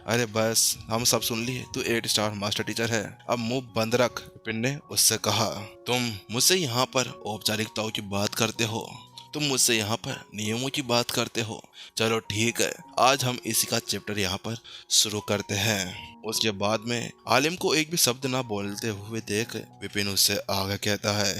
अरे बस हम सब सुन लिए, तू 8 स्टार मास्टर टीचर है, अब मुंह बंद रख, विपिन ने उससे कहा। तुम मुझसे यहाँ पर औपचारिकताओं की बात करते हो, तुम मुझसे यहाँ पर नियमों की बात करते हो। चलो ठीक है, आज हम इसी का चैप्टर यहाँ पर शुरू करते हैं। उसके बाद में आलिम को एक भी शब्द ना बोलते हुए देख विपिन उससे आगे कहता है,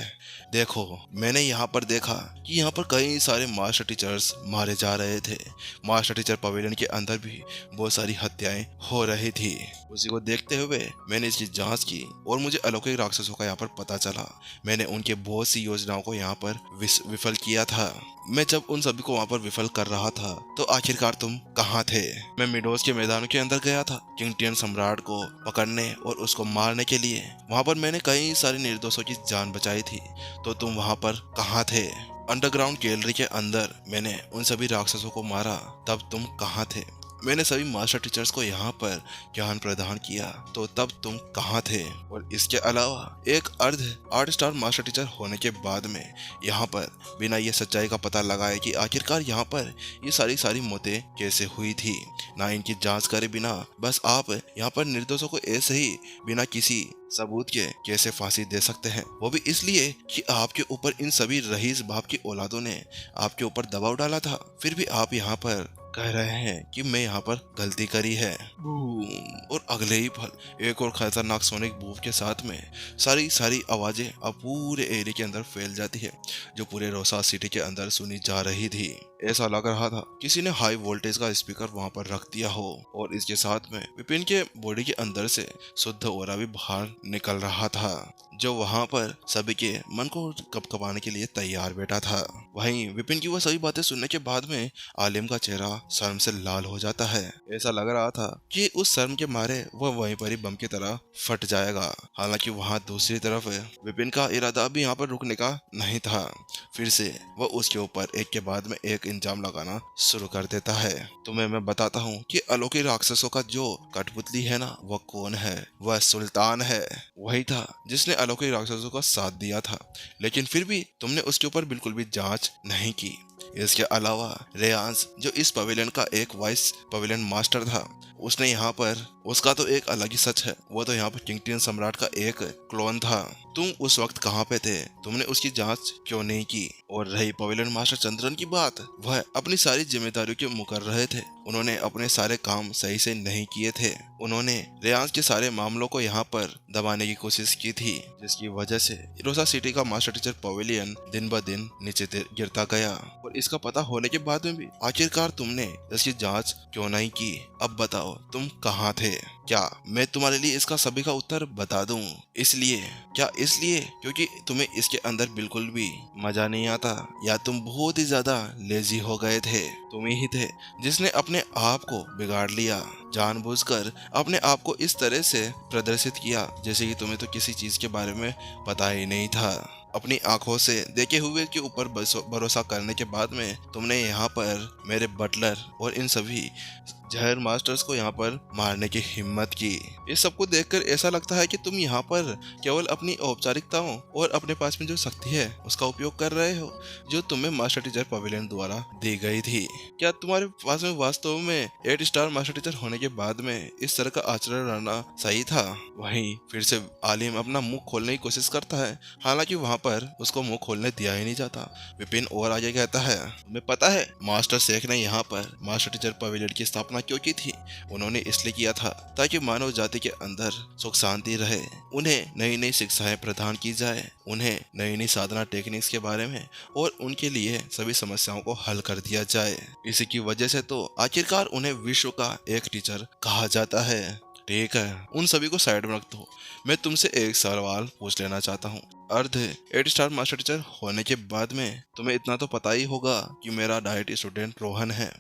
देखो मैंने यहाँ पर देखा कि यहाँ पर कई सारे मास्टर टीचर्स मारे जा रहे थे। मास्टर टीचर पवेलियन के अंदर भी बहुत सारी हत्याएं हो रही थी। उसी को देखते हुए मैंने इसकी जांच की और मुझे अलौकिक राक्षसों का यहाँ पर पता चला। मैंने उनके बहुत सी योजनाओं को यहाँ पर विफल किया था। मैं जब उन सभी को वहाँ पर विफल कर रहा था तो आखिरकार तुम कहाँ थे? मैं मिडोस के मैदानों के अंदर गया था किंगटियन सम्राट को पकड़ने और उसको मारने के लिए। वहाँ पर मैंने कई सारे निर्दोषों की जान बचाई थी, तो तुम वहाँ पर कहाँ थे? अंडरग्राउंड गैलरी के अंदर मैंने उन सभी राक्षसों को मारा, तब तुम कहाँ थे? मैंने सभी मास्टर टीचर्स को यहाँ पर ज्ञान प्रदान किया, तो तब तुम कहाँ थे? और इसके अलावा एक अर्ध 8 स्टार मास्टर टीचर होने के बाद में यहाँ पर बिना ये सच्चाई का पता लगाए कि आखिरकार यहाँ पर ये सारी मौतें कैसे हुई थी, ना इनकी जांच करे बिना बस आप यहाँ पर निर्दोषों को ऐसे ही बिना किसी सबूत के कैसे फांसी दे सकते हैं? वो भी इसलिए कि आपके ऊपर इन सभी रईस बाप की औलादों ने आपके ऊपर दबाव डाला था। फिर भी आप यहाँ पर कह रहे हैं कि मैं यहाँ पर गलती करी है। बूम! और अगले ही पल एक और खतरनाक सोनिक बूम के साथ में सारी आवाजें अब पूरे एरिया के अंदर फैल जाती है, जो पूरे रोसा सिटी के अंदर सुनी जा रही थी। ऐसा लग रहा था किसी ने हाई वोल्टेज का स्पीकर वहां पर रख दिया हो, और इसके साथ में विपिन के बॉडी के अंदर से शुद्ध ओरा भी बाहर निकल रहा था, जो वहां पर सभी के मन को कपकपाने के लिए तैयार बैठा था। वहीं विपिन की वह सभी बातें सुनने के बाद में आलिम का चेहरा शर्म से लाल हो जाता है। ऐसा लग रहा था कि उस शर्म के मारे वह वहीं पर ही बम की तरह फट जाएगा। हालांकि वहां दूसरी तरफ विपिन का इरादा भी यहाँ पर रुकने का नहीं था। फिर से वह उसके ऊपर एक के बाद में एक इंजाम लगाना शुरू कर देता है। तुम्हें मैं बताता हूँ कि अलौकिक राक्षसों का जो कठपुतली है ना, वह कौन है? वह सुल्तान है। वही था जिसने अलौकिक राक्षसों का साथ दिया था, लेकिन फिर भी तुमने उसके ऊपर बिल्कुल भी जांच नहीं की। इसके अलावा रेयांस, जो इस पवेलियन का एक वाइस पवेलियन मास्टर था, उसने यहाँ पर उसका तो एक अलग ही सच है। वो तो यहाँ पर किंगटियन सम्राट का एक क्लोन था। तुम उस वक्त कहाँ पे थे? तुमने उसकी जांच क्यों नहीं की? और रही पवेलियन मास्टर चंद्रन की बात, वह अपनी सारी जिम्मेदारियों के मुकर रहे थे। उन्होंने अपने सारे काम सही से नहीं किए थे। उन्होंने रेयांस के सारे मामलों को यहाँ पर दबाने की कोशिश की थी, जिसकी वजह से रोसा सिटी का मास्टर टीचर पवेलियन दिन ब दिन नीचे गिरता गया। और इसका पता होने के बाद में भी आखिरकार तुमने इसकी जांच क्यों नहीं की? अब बताओ तुम कहाँ थे? क्या मैं तुम्हारे लिए इसका सभी का उत्तर बता दूं? इसलिए क्या? इसलिए क्योंकि तुम्हें इसके अंदर बिल्कुल भी मजा नहीं आता, या तुम बहुत ही ज्यादा लेजी हो गए थे? तुम ही थे जिसने अपने आप को बिगाड़ लिया, जानबूझकर अपने आप को इस तरह से प्रदर्शित किया जैसे कि तुम्हें तो किसी चीज के बारे में पता ही नहीं था। अपनी आंखों से देखे हुए के ऊपर भरोसा करने के बाद में तुमने यहाँ पर मेरे बटलर और इन सभी जहर मास्टर्स को यहाँ पर मारने की हिम्मत की। इस सबको देखकर ऐसा लगता है कि तुम यहाँ पर केवल अपनी औपचारिकताओं और अपने पास में जो शक्ति है उसका उपयोग कर रहे हो, जो तुम्हें मास्टर टीचर पवेलियन द्वारा दी गई थी। क्या तुम्हारे पास में वास्तव में 8 स्टार मास्टर टीचर होने के बाद में इस तरह का आचरण रहना सही था? वहीं फिर से आलिम अपना मुंह खोलने की कोशिश करता है, हालांकि वहां पर उसको मुंह खोलने दिया ही नहीं जाता। विपिन और आगे कहता है, तुम्हें पता है मास्टर शेख ने यहाँ पर मास्टर टीचर पवेलियन की स्थापना क्यों की थी? उन्होंने इसलिए किया था ताकि मानव जाति के अंदर सुख शांति रहे, उन्हें नई नई शिक्षाएं प्रदान की जाए, उन्हें नई नई साधना टेक्निक्स के बारे में और उनके लिए सभी समस्याओं को हल कर दिया जाए। इसी की वजह से तो आखिरकार उन्हें विश्व का एक टीचर कहा जाता है। ठीक है, उन सभी को साइड में रख दो। मैं तुमसे एक सवाल पूछ लेना चाहता हूँ। अर्ध 8 स्टार मास्टर टीचर होने के बाद में तुम्हें इतना तो पता ही होगा कि मेरा डाइट स्टूडेंट रोहन है।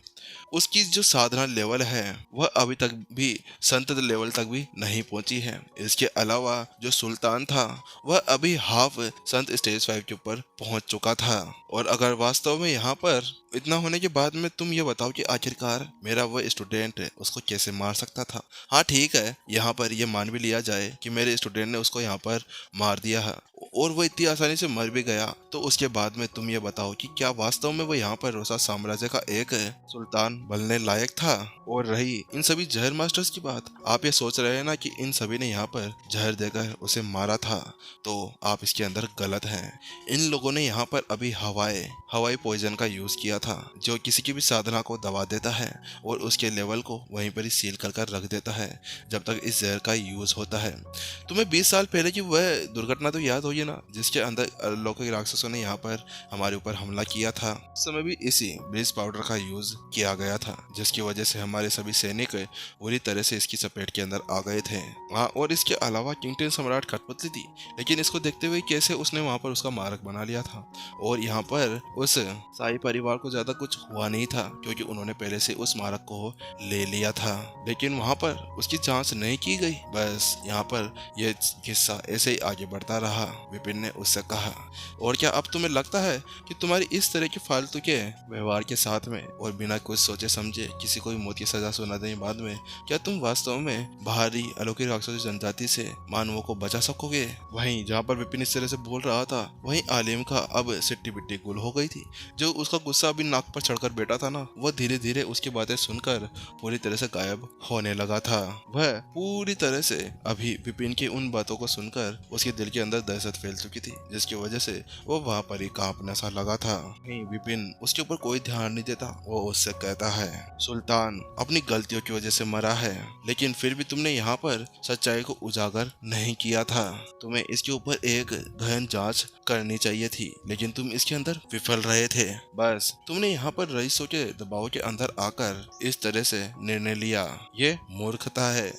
उसकी जो साधना लेवल है वह अभी तक भी संत लेवल तक भी नहीं पहुंची है। इसके अलावा जो सुल्तान था वह अभी हाफ संत स्टेज 5 के ऊपर पहुंच चुका था। और अगर वास्तव में यहाँ पर इतना होने के बाद में तुम ये बताओ कि आखिरकार मेरा वह स्टूडेंट उसको कैसे मार सकता था? हाँ ठीक है, यहाँ पर ये मान भी लिया जाए कि मेरे स्टूडेंट ने उसको यहाँ पर मार दिया है और वो इतनी आसानी से मर भी गया, तो उसके बाद में तुम ये बताओ कि क्या वास्तव में वो यहाँ पर रोसा साम्राज्य का एक सुल्तान बनने लायक था? और रही इन सभी जहर मास्टर्स की बात, आप ये सोच रहे हैं ना कि इन सभी ने यहाँ पर जहर देकर उसे मारा था, तो आप इसके अंदर गलत हैं। इन लोगों ने यहाँ पर अभी हवाई पॉइजन का यूज किया था, जो किसी की भी साधना को दबा देता है और उसके लेवल को वहीं पर ही सील कर रख देता है जब तक इस जहर का यूज होता है। तुम्हें 20 साल पहले की वह दुर्घटना तो याद होगी ना, जिसके अंदर अलौकिक राक्षसों ने यहाँ पर हमारे ऊपर हमला किया था। उस समय भी इसी ब्लीच पाउडर का यूज किया गया था, जिसकी वजह से हमारे सभी सैनिक बुरी तरह से इसकी चपेट के अंदर आ गए थे। हाँ, और इसके अलावा किंगटेन सम्राट कठपुतली थी, लेकिन इसको देखते हुए कैसे उसने वहाँ पर उसका मारक बना लिया था। और यहाँ पर उस शाही परिवार को ज्यादा कुछ हुआ नहीं था, क्योंकि उन्होंने पहले से उस मारक को ले लिया था, लेकिन वहाँ पर उसकी जांच नहीं की गई। बस यहाँ पर यह किस्सा ऐसे ही आगे बढ़ता रहा। विपिन ने उससे कहा, और क्या अब तुम्हें लगता है कि तुम्हारी इस तरह के फालतू के व्यवहार के साथ में और बिना कुछ सोचे समझे किसी को भी मौत की सजा सुना देने बाद में क्या तुम वास्तव में बाहरी अलौकिक राक्षसी जनजाति से मानवों को बचा सकोगे? वहीं जहाँ पर विपिन इस तरह से बोल रहा था, वहीं आलिम का अब सिट्टी बिट्टी गुल हो गई थी। जो उसका गुस्सा अभी नाक पर चढ़कर बैठा था ना, वह धीरे धीरे उसकी बातें सुनकर पूरी तरह से गायब होने लगा था। वह पूरी तरह से अभी विपिन की उन बातों को सुनकर उसके दिल के अंदर दहशत फैल चुकी थी, जिसकी वजह से वो वहाँ पर ही कांपने सा लगा था। विपिन उसके ऊपर कोई ध्यान नहीं देता। वो उससे कहता है, सुल्तान अपनी गलतियों की वजह से मरा है, लेकिन फिर भी तुमने यहाँ पर सच्चाई को उजागर नहीं किया था। तुम्हें इसके ऊपर एक गहन जांच करनी चाहिए थी, लेकिन तुम इसके अंदर विफल रहे थे। बस तुमने यहाँ पर रईसों के दबाव के अंदर आकर इस तरह से निर्णय लिया। ये मूर्खता है।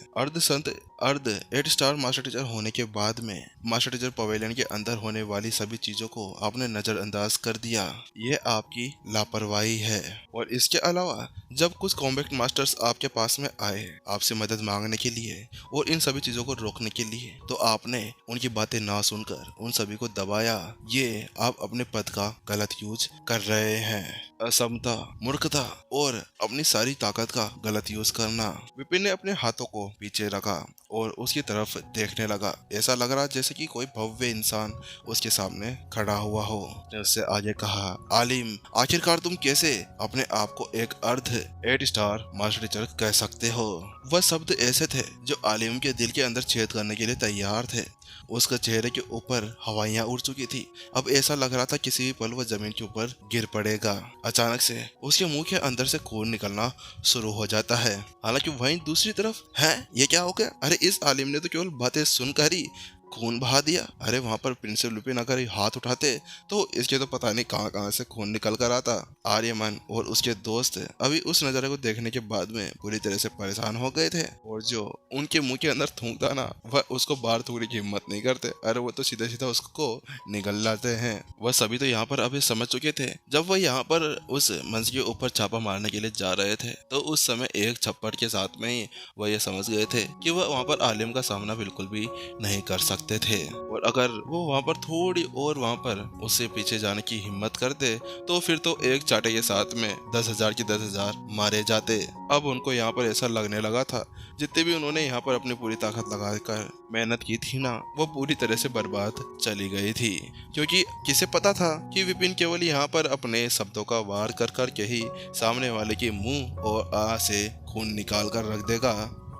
अर्ध 8 स्टार मास्टर टीचर होने के बाद में मास्टर टीचर पवेलियन के अंदर होने वाली सभी चीजों को आपने नजरअंदाज कर दिया। ये आपकी लापरवाही है। और इसके अलावा जब कुछ कॉम्बैक्ट मास्टर्स आपके पास में आए आपसे मदद मांगने के लिए और इन सभी चीजों को रोकने के लिए, तो आपने उनकी बातें ना सुनकर उन सभी को दबाया। ये आप अपने पद का गलत यूज कर रहे हैं। असमता, मूर्खता और अपनी सारी ताकत का गलत यूज करना। विपिन ने अपने हाथों को पीछे रखा और उसकी तरफ देखने लगा। ऐसा लग रहा जैसे कि कोई भव्य इंसान उसके सामने खड़ा हुआ हो। उससे आगे कहा, आलिम, आखिरकार तुम कैसे अपने आप को एक अर्ध 8 स्टार मास्टर टीचर कह सकते हो? वह शब्द ऐसे थे जो आलिम के दिल के अंदर छेद करने के लिए तैयार थे। उसका चेहरे के ऊपर हवाइयां उड़ चुकी थी। अब ऐसा लग रहा था किसी भी पल वह जमीन के ऊपर गिर पड़ेगा। अचानक से उसके मुंह के अंदर से खून निकलना शुरू हो जाता है। हालांकि वहीं दूसरी तरफ है, ये क्या हो गया? अरे इस आलिम ने तो केवल बातें सुनकर ही खून बहा दिया। अरे वहां पर प्रिंसिपल लुपिन अगर हाथ उठाते तो इसके तो पता नहीं कहां कहां से खून निकल कर आता। आर्यमन और उसके दोस्त अभी उस नजारे को देखने के बाद में पूरी तरह से परेशान हो गए थे, और जो उनके मुंह के अंदर थूकता ना, वह उसको बाहर थूकने की हिम्मत नहीं करते। अरे वो तो सीधा सीधा उसको निगल लाते हैं। वह सभी तो यहाँ पर अभी समझ चुके थे। जब वह यहाँ पर उस मंच के ऊपर छापा मारने के लिए जा रहे थे, तो उस समय एक छप्पर के साथ में ही वह ये समझ गए थे कि वह वहाँ पर आलिम का सामना बिल्कुल भी नहीं कर सकते थे। और अगर वो वहां पर थोड़ी और वहां पर उससे पीछे जाने की हिम्मत करते, तो फिर तो एक चाटे के साथ में 10,000 की 10,000 मारे जाते। अब उनको यहाँ पर ऐसा लगने लगा था जितने भी उन्होंने यहाँ पर अपनी पूरी ताकत लगाकर मेहनत की थी ना, वो पूरी तरह से बर्बाद चली गई थी। क्योंकि किसे पता था कि विपिन केवल यहाँ पर अपने शब्दों का वार कर कर के ही सामने वाले के मुंह और आंख से खून निकाल कर रख देगा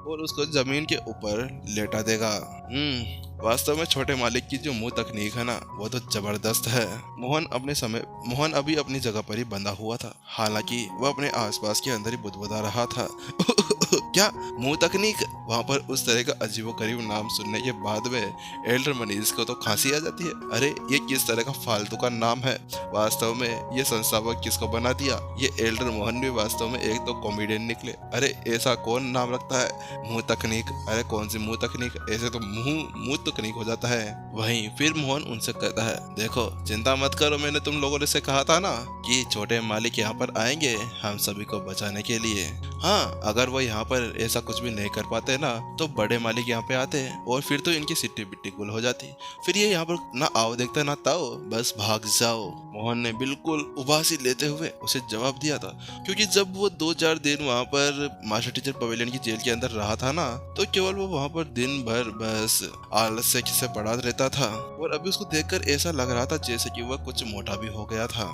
और उसको जमीन के ऊपर लेटा देगा। वास्तव में छोटे मालिक की जो मुंह तकनीक है ना, वो तो जबरदस्त है। मोहन अभी अपनी जगह पर ही बंधा हुआ था। हालांकि वह अपने आसपास के अंदर ही बुदबुदा रहा था। क्या मुंह तकनीक? वहां पर उस तरह का अजीबोगरीब नाम सुनने के बाद में एल्डर मनीष को तो खांसी आ जाती है। अरे ये किस तरह का फालतू का नाम है? वास्तव में ये संस्थापक किसको बना दिया? ये एल्डर मोहन भी वास्तव में एक तो कॉमेडियन निकले। अरे ऐसा कौन नाम रखता है मुंह तकनीक? अरे कौन सी मुंह तकनीक? ऐसे तो मुंह तकनीक हो जाता है। वहीं फिर मोहन उनसे कहता है, देखो चिंता मत करो, मैंने तुम लोगों से कहा था ना कि छोटे मालिक यहाँ पर आएंगे हम सभी को बचाने के लिए। हाँ, अगर वो यहाँ पर ऐसा कुछ भी नहीं कर पाते ना तो बड़े मालिक यहाँ पे आते हैं और फिर तो इनकी सिट्टी बिट्टी गुल हो जाती। फिर ये यहाँ पर ना आओ देखते ना ताओ, बस भाग जाओ। मोहन ने बिल्कुल उबासी लेते हुए उसे जवाब दिया था, क्योंकि जब वो 2-4 दिन वहाँ पर मास्टर टीचर पवेलियन की जेल के अंदर रहा था ना तो केवल वो वहाँ पर दिन भर बस आलस्य से पड़ा रहता था। और अभी उसको देखकर ऐसा लग रहा था जैसे कि वह कुछ मोटा भी हो गया था,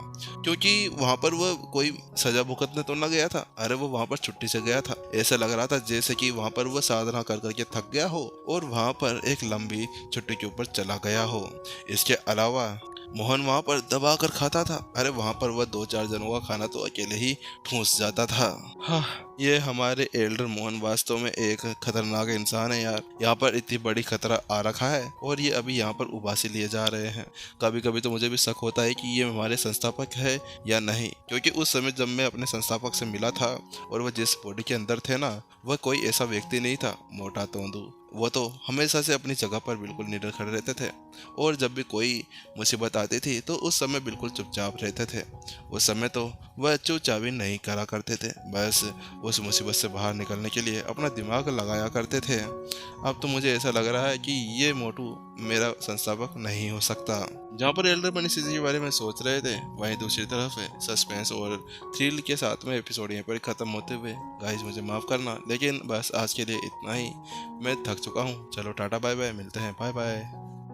क्योंकि वहाँ पर वह कोई सजा भुगतने तो न गया था, अरे वो वहाँ पर छुट्टी से गया था। ऐसा लग रहा था जैसे कि वहाँ पर वह साधना कर करके थक गया हो और वहाँ पर एक लंबी छुट्टी के ऊपर चला गया हो। इसके अलावा मोहन वहाँ पर दबा कर खाता था, अरे वहाँ पर वह 2-4 जनों का खाना तो अकेले ही ठूंस जाता था। हाँ, ये हमारे एल्डर मोहन वास्तव में एक खतरनाक इंसान है यार। यहाँ पर इतनी बड़ी खतरा आ रखा है और ये अभी यहाँ पर उबासी लिए जा रहे हैं। कभी कभी तो मुझे भी शक होता है कि ये हमारे संस्थापक है या नहीं, क्योंकि उस समय जब मैं अपने संस्थापक से मिला था और वह जिस बॉडी के अंदर थे ना वह कोई ऐसा व्यक्ति नहीं था मोटा तोंदू। वो तो हमेशा से अपनी जगह पर बिल्कुल निडर खड़े रहते थे और जब भी कोई मुसीबत आती थी तो उस समय बिल्कुल चुपचाप रहते थे। उस समय तो वह चुपचाप ही नहीं करा करते थे, बस उस मुसीबत से बाहर निकलने के लिए अपना दिमाग लगाया करते थे। अब तो मुझे ऐसा लग रहा है कि ये मोटू मेरा संस्थापक नहीं हो सकता। जहाँ पर एल्डर मनीषी के बारे में सोच रहे थे वहीं दूसरी तरफ है सस्पेंस और थ्रिल के साथ में एपिसोड यहीं पर खत्म होते हुए। गाइस मुझे माफ करना, लेकिन बस आज के लिए इतना ही। मैं थक चुका हूँ। चलो टाटा बाय बाय, मिलते हैं, बाय बाय।